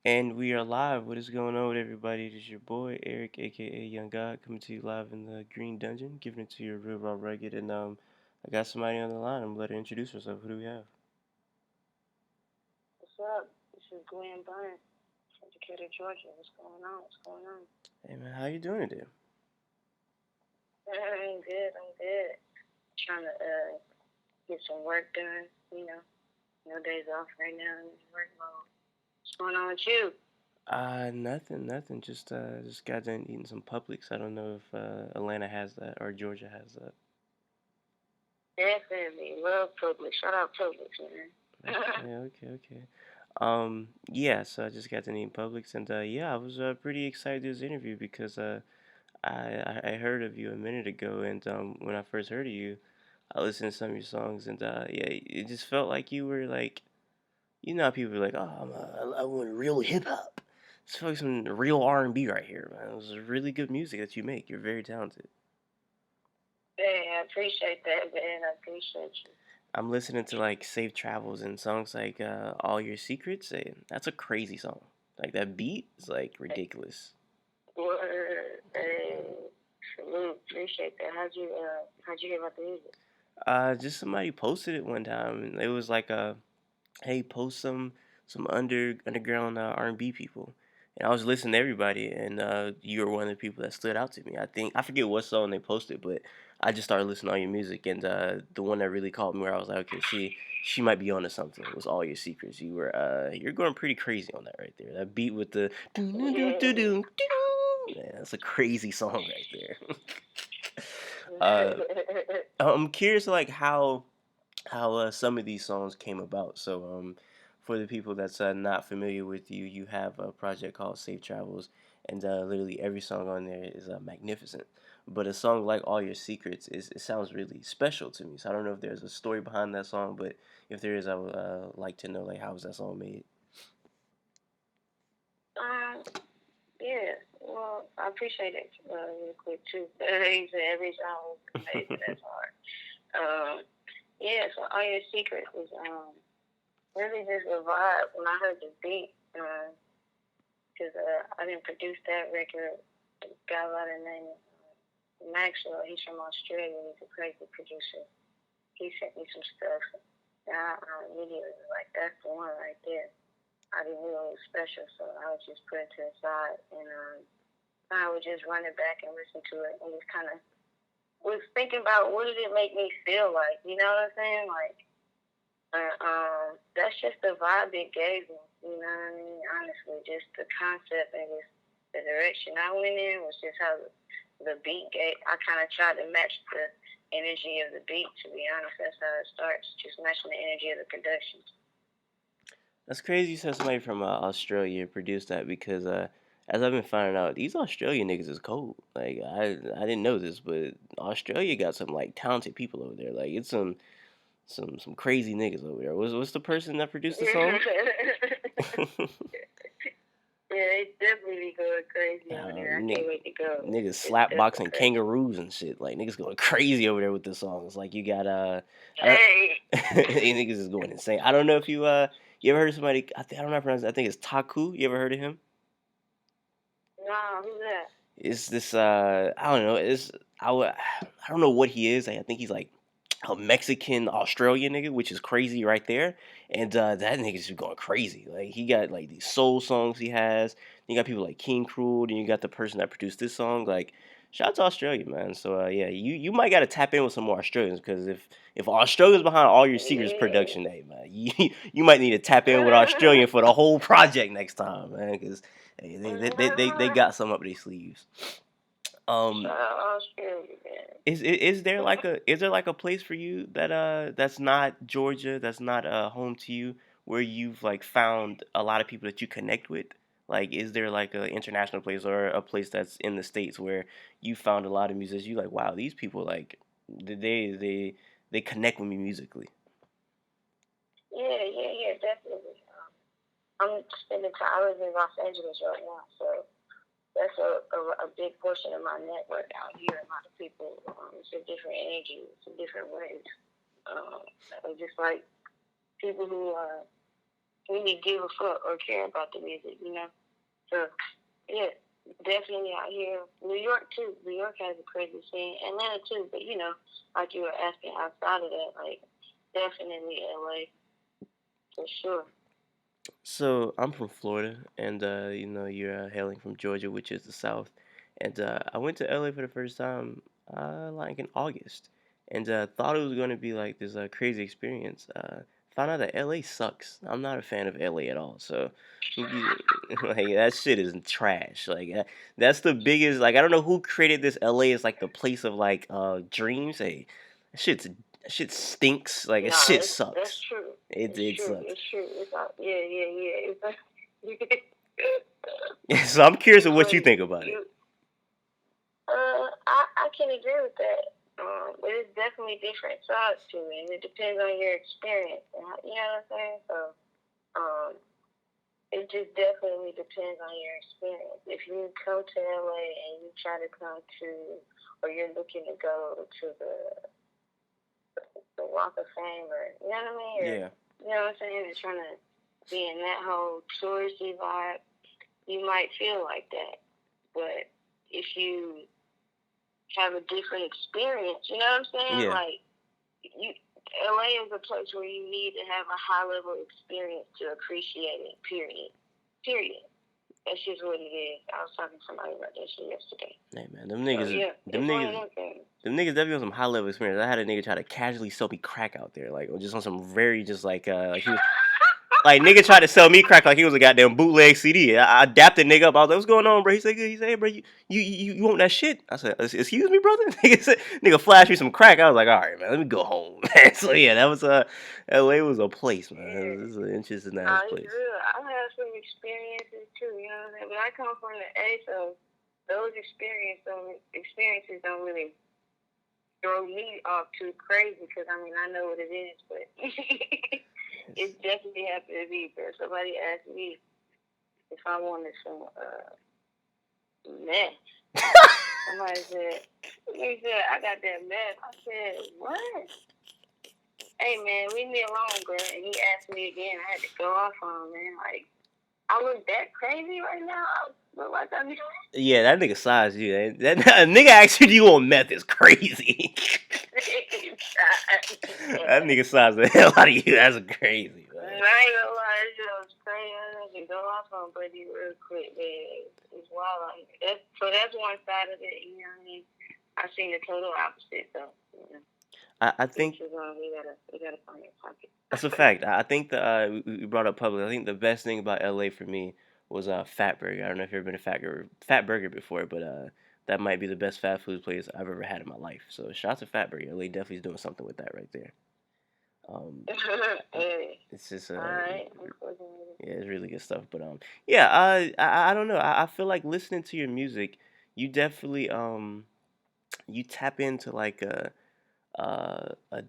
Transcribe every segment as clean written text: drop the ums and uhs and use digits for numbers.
And we are live. What is going on with everybody? It is your boy Eric, aka Young God, coming to you live in the Green Dungeon, giving it to you real raw rugged. And I got somebody on the line. I'm gonna let her introduce herself. Who do we have? What's up? This is Gwen Bunn from Decatur, Georgia. What's going on? What's going on? Hey man, how you doing today? I'm good. I'm good. Trying to get some work done. You know, no days off right now. I'm in work mode. What's going on with you? Nothing. Just got done eating some Publix. I don't know if Atlanta has that or Georgia has that. Definitely love Publix. Shout out Publix, man. Okay. Yeah. So I just got done eating Publix, and yeah, I was pretty excited to do this interview because I heard of you a minute ago, and when I first heard of you, I listened to some of your songs, and yeah, it just felt like you were like, you know, how people are like, oh, I want real hip hop. It's like some real R&B right here, man. It was really good music that you make. You're very talented. Hey, I appreciate that, man. I appreciate you. I'm listening to like Safe Travels and songs like All Your Secrets. That's a crazy song. Like that beat is like ridiculous. Word. Hey, salute. Appreciate that. How'd you hear about the music? Just somebody posted it one time, and it was like hey, post some underground R&B people. And I was listening to everybody, and you were one of the people that stood out to me. I think I forget what song they posted, but I just started listening to all your music, and the one that really caught me, where I was like, okay, she might be onto something. Was All Your Secrets. You're going pretty crazy on that right there. That beat with the do do do do do. Man, that's a crazy song right there. uh, I'm curious, like how some of these songs came about. So, for the people that's not familiar with you, you have a project called Safe Travels, and literally every song on there is magnificent. But a song like All Your Secrets it sounds really special to me. So I don't know if there's a story behind that song, but if there is, I would like to know like how was that song made. um, Yeah, well, I appreciate it real quick too. He said every song was amazing. That's hard. Um, yeah, so All Your Secrets was really just a vibe when I heard the beat. Because I didn't produce that record. The guy by the name of Maxwell, he's from Australia. He's a crazy producer. He sent me some stuff. And I immediately was like, that's the one right there. I didn't know it was special, so I would just put it to the side and I would just run it back and listen to it and just kind of was thinking about what did it make me feel like, you know what I'm saying? Like, that's just the vibe it gave me, you know what I mean? Honestly, just the concept and just the direction I went in was just how the beat gave. I kind of tried to match the energy of the beat, to be honest. That's how it starts, just matching the energy of the production. That's crazy. You said somebody from Australia produced that because as I've been finding out, these Australian niggas is cold. Like I didn't know this, but Australia got some like talented people over there. Like it's some crazy niggas over there. What's the person that produced the song? Yeah, it's definitely going crazy over there. I can't wait to go. Niggas It's slap definitely boxing crazy. kangaroos and shit. Like niggas going crazy over there with the songs. Like you got I don't Hey, niggas is going insane. I don't know if you ever heard of somebody. I don't know how to pronounce it. I think it's Taku. You ever heard of him? no, who's that? It's this I don't know. I don't know what he is. I think he's like a Mexican Australian nigga, which is crazy right there. And that nigga's just going crazy. Like he got like these soul songs he has. Then you got people like King Cruel. Then you got the person that produced this song. Like shout out to Australia, man. So yeah, you might got to tap in with some more Australians because if Australia's behind All Your Secrets Yeah. production, hey man, you might need to tap in with Australian for the whole project next time, man. Because hey, they got some up their sleeves. Um, Shout out Australia, man. is there like a place for you that that's not Georgia, that's not home to you, where you've like found a lot of people that you connect with? Like, is there like a international place or a place that's in the States where you found a lot of musicians? You like, wow, these people like they connect with me musically. Yeah, definitely. I'm spending time. I live in Los Angeles right now, so that's a big portion of my network out here. A lot of people. It's a different energy. It's a different ways. Um, just like people who are really give a fuck or care about the music, So yeah, definitely out here. New York too. New York has a crazy scene. Atlanta too, but like you were asking outside of that, like definitely LA for sure. So I'm from Florida, and you're hailing from Georgia, which is the South. And I went to LA for the first time, like in August, and thought it was going to be like this crazy experience. Found out that LA sucks. I'm not a fan of LA at all. So, like that shit is trash. Like that's the biggest. Like I don't know who created this. LA is like the place of like dreams. Hey, that shit stinks. Like that No, shit that's sucks. true. It It's it true. sucks. It's true. It's yeah, yeah, yeah. So I'm curious of what you But think about it. you, I can agree with that. But it's definitely different sides to it, and it depends on your experience. You know what I'm saying? So, um, it just definitely depends on your experience. If you come to LA and you try to come to, or you're looking to go to the Walk of Fame, or you know what I mean, or Yeah. you know what I'm saying, and trying to be in that whole touristy vibe, you might feel like that. But if you have a different experience, you know what I'm saying? Yeah. Like you, LA is a place where you need to have a high level experience to appreciate it. Period. Period. That's just what it is. I was talking to somebody about that shit yesterday. Hey man, So yeah, them it's one of niggas, them things. them niggas definitely on some high level experience. I had a nigga try to casually sell me crack out there, like or just on some very just like he was like nigga tried to sell me crack like he was a goddamn bootleg CD. I adapted nigga up. I was like, what's going on, bro? He said, good. He said, hey, bro, you want that shit? I said, excuse me, brother. Nigga flashed me some crack. I was like, all right, man, let me go home. So yeah, that was LA was a place, man. This is an interesting ass It's place. real. I've had some experiences too, you know what I'm saying? But I come from the A, so those experiences don't really throw me off too crazy because I mean I know what it is, but It's, it definitely happened to me. But somebody asked me if I wanted some meth. Somebody said, he said I got that meth. I said what? Hey man, leave me alone, bro. And he asked me again. I had to go off on him, man. Like I look that crazy right now. I look like I need. yeah, that nigga size you. That a nigga asking you on meth is crazy. That nigga size the hell out of you. That's crazy, I man. ain't gonna lie, this shit was crazy. I had to go off on Buddy real quick, man. It's wild out here. That's one side of it, you know what I mean? I seen the total opposite, so I think each his own. We gotta find your pocket. that's a fact. I think we brought up public. I think the best thing about LA for me was Fat Burger. I don't know if you've ever been to Fat Burger before, but that might be the best fast food place I've ever had in my life. So shout out to Fat Burger. LA definitely is doing something with that right there. Um, Hey, it's just all right. yeah, it's really good stuff. But yeah, I don't know. I feel like listening to your music, you definitely you tap into like a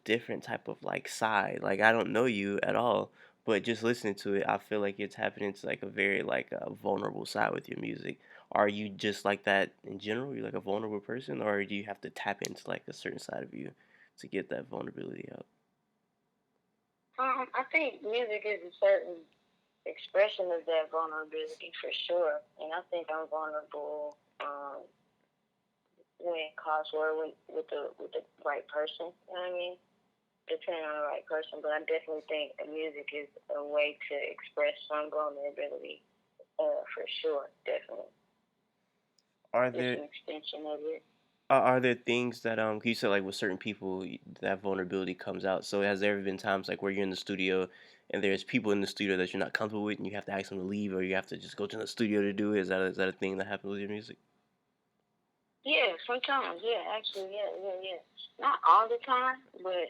different type of like side. Like I don't know you at all, but just listening to it, I feel like it's happening to like a very like vulnerable side with your music. Are you just like that in general? You're like a vulnerable person, or do you have to tap into like a certain side of you to get that vulnerability out? I think music is a certain expression of that vulnerability for sure, and I think I'm vulnerable. When calls were with the right person, you know what I mean? Depending on the right person, but I definitely think music is a way to express some vulnerability, for sure, definitely. Are It's there an extension of it. are there things that you said like with certain people that vulnerability comes out? So has there ever been times like where you're in the studio and there's people in the studio that you're not comfortable with and you have to ask them to leave or you have to just go to the studio to do it? Is that a thing that happens with your music? Yeah, sometimes, yeah, actually, yeah, yeah, yeah. Not all the time, but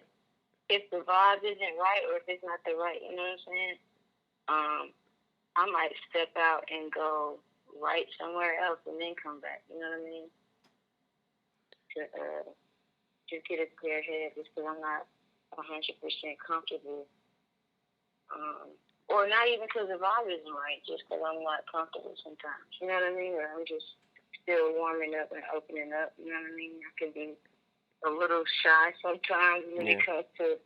if the vibe isn't right or if it's not the right, you know what I'm saying? Um, I might step out and go right somewhere else and then come back. You know what I mean? To just get a clear head, just because I'm not 100% comfortable, or not even because the vibe isn't right, just because I'm not comfortable sometimes. You know what I mean? Or I'm just still warming up and opening up. You know what I mean? I can be a little shy sometimes when it Yeah. comes to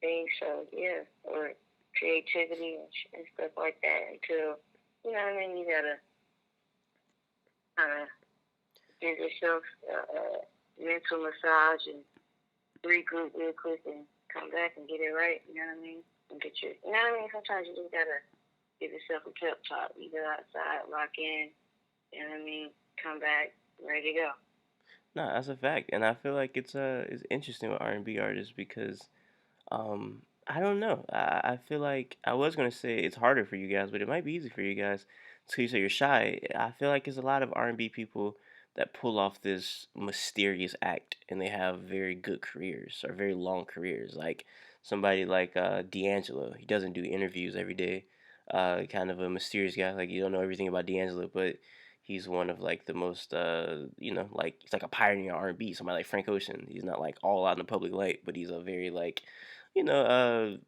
things. So yeah, or creativity and stuff like that until, you know what I mean, you gotta kind of give yourself a mental massage and regroup real quick and come back and get it right, you know what I mean? And get your, you know what I mean? Sometimes you just gotta give yourself a pep talk. You go outside, lock in, you know what I mean? Come back, ready to go. No, that's a fact, and I feel like it's interesting with R&B artists because I don't know. I feel like I was gonna say it's harder for you guys, but it might be easy for you guys. So you say you're shy. I feel like there's a lot of R&B people that pull off this mysterious act, and they have very good careers or very long careers. Like somebody like D'Angelo. He doesn't do interviews every day. Kind of a mysterious guy. Like you don't know everything about D'Angelo, but he's one of like the most like he's like a pioneer R&B. Somebody like Frank Ocean. He's not like all out in the public light, but he's a very like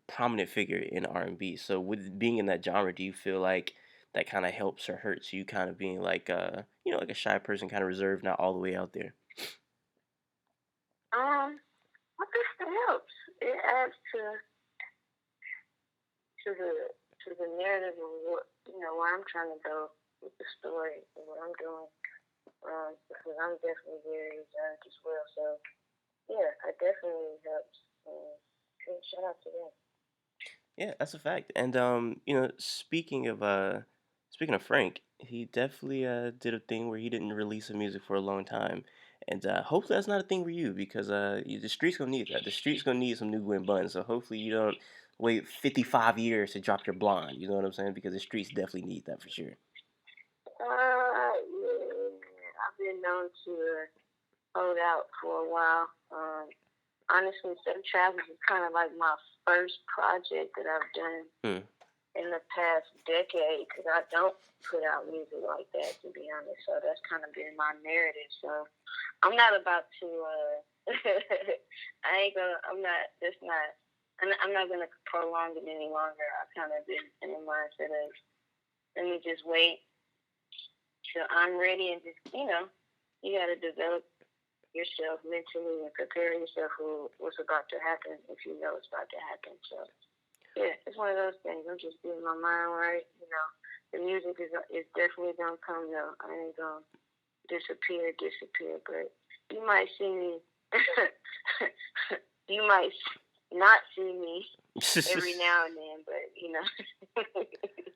prominent figure in R&B. So with being in that genre, do you feel like that kind of helps or hurts you kind of being like like a shy person, kind of reserved, not all the way out there? I think it helps. It adds to the to the narrative of what where I'm trying to go with the story and what I'm doing. Because I'm definitely very reserved as well. So yeah, it definitely helps. Shout out to them. Yeah, that's a fact. And speaking of Frank, he definitely did a thing where he didn't release some music for a long time. And hopefully that's not a thing for you because the streets gonna need that. The streets gonna need some new Gwen Bunn. So hopefully you don't wait 55 years to drop your blonde. You know what I'm saying? Because the streets definitely need that for sure. Yeah, I've been known to hold out for a while. Honestly, Seven Travels is kind of like my first project that I've done Hmm. in the past decade because I don't put out music like that, to be honest. So that's kind of been my narrative. So I'm not about to. I ain't gonna. I'm not. That's not. I'm not gonna prolong it any longer. I've kind of been in the mindset of let me just wait till I'm ready and just you gotta develop yourself mentally and prepare yourself for what's about to happen if you know it's about to happen. So yeah, it's one of those things. I'm just getting my mind right. The music is definitely gonna come though. I ain't gonna disappear, but you might see me. You might not see me every now and then, but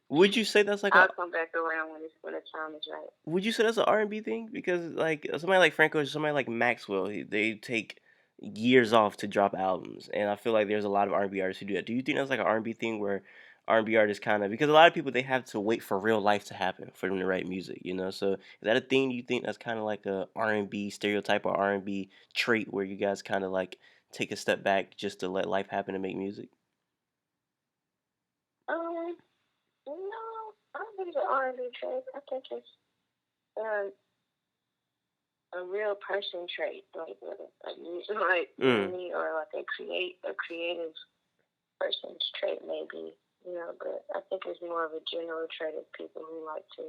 Would you say that's like a I'll come back around when the time is right. Would you say that's an R&B thing? Because like somebody like Franco, somebody like Maxwell, they take years off to drop albums, and I feel like there's a lot of R&B artists who do that. Do you think that's like an R&B thing where R&B artists kind of because a lot of people they have to wait for real life to happen for them to write music, you know? So is that a thing you think that's kind of like a R&B stereotype or R&B trait where you guys kind of like take a step back just to let life happen and make music? No, I don't think it's an R&B trait. I think it's um, a real person trait, like like Mm. me, or like a creative person's trait, maybe. But I think it's more of a general trait of people who like to,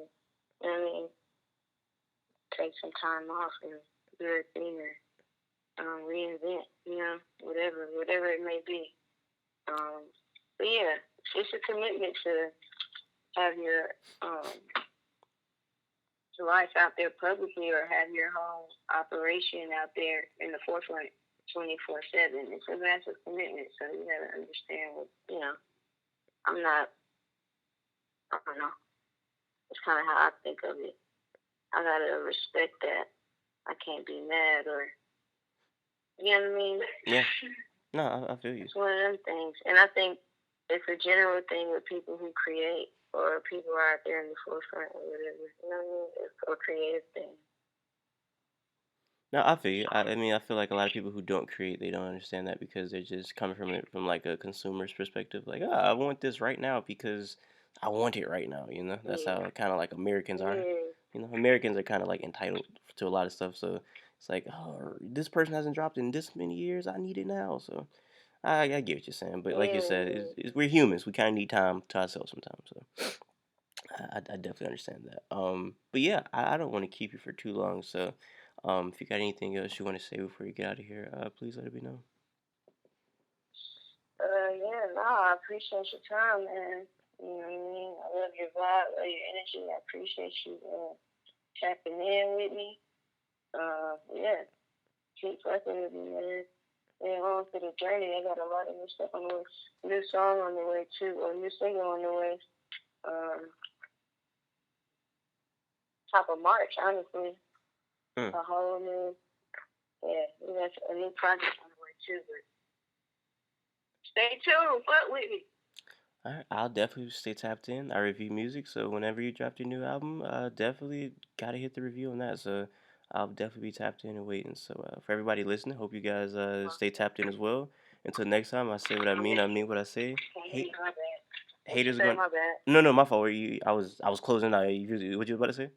take some time off and do a thing or reinvent, whatever it may be. But yeah, it's a commitment to have your life out there publicly or have your whole operation out there in the forefront 24/7. It's a massive commitment, so you gotta understand I'm not. I don't know. It's kind of how I think of it. I gotta respect that. I can't be mad or you know what I mean. Yeah. No, I feel you. It's one of them things, and I think it's a general thing with people who create or people are out there in the forefront or whatever. You know what I mean? It's a creative thing. No, I feel you. I mean, I feel like a lot of people who don't create, they don't understand that because they're just coming from it from like a consumer's perspective. Like, oh, I want this right now because I want it right now. You know, that's Yeah. how kind of like Americans are. Yeah. You know, Americans are kind of like entitled to a lot of stuff. So it's like, oh, this person hasn't dropped in this many years. I need it now. So I get what you're saying, but like you said, Yeah. we're humans. We kind of need time to ourselves sometimes. So I definitely understand that. But yeah, I don't want to keep you for too long. So, if you got anything else you want to say before you get out of here, please let me know. Yeah. No, I appreciate your time, man. You know what I mean? I love your vibe, love your energy. I appreciate you tapping in with me. Yeah, keep fucking with me, man. And on for the journey. I got a lot of new stuff on the way. New song on the way too, or new single on the way. Um, top of March, honestly. A whole new, yeah, we got a new project on the way too. But stay tuned, fuck with me. All right, I'll definitely stay tapped in. I review music, so whenever you drop your new album, definitely gotta hit the review on that. So I'll definitely be tapped in and waiting. So for everybody listening, hope you guys stay tapped in as well. Until next time, I say what I mean what I say. Hate My bad. What you haters say? going. My bad. No, my fault. I was closing out. What you was about to say?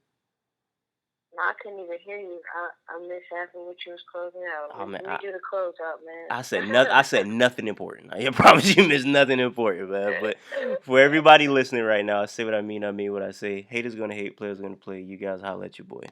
No, I couldn't even hear you. I missed half of what you was closing out. Oh man, Let me do the close out, man. I said nothing. I said nothing important. I promise you, missed nothing important, man. But for everybody listening right now, I say what I mean what I say. Haters gonna hate, players gonna play. You guys holla at your boy.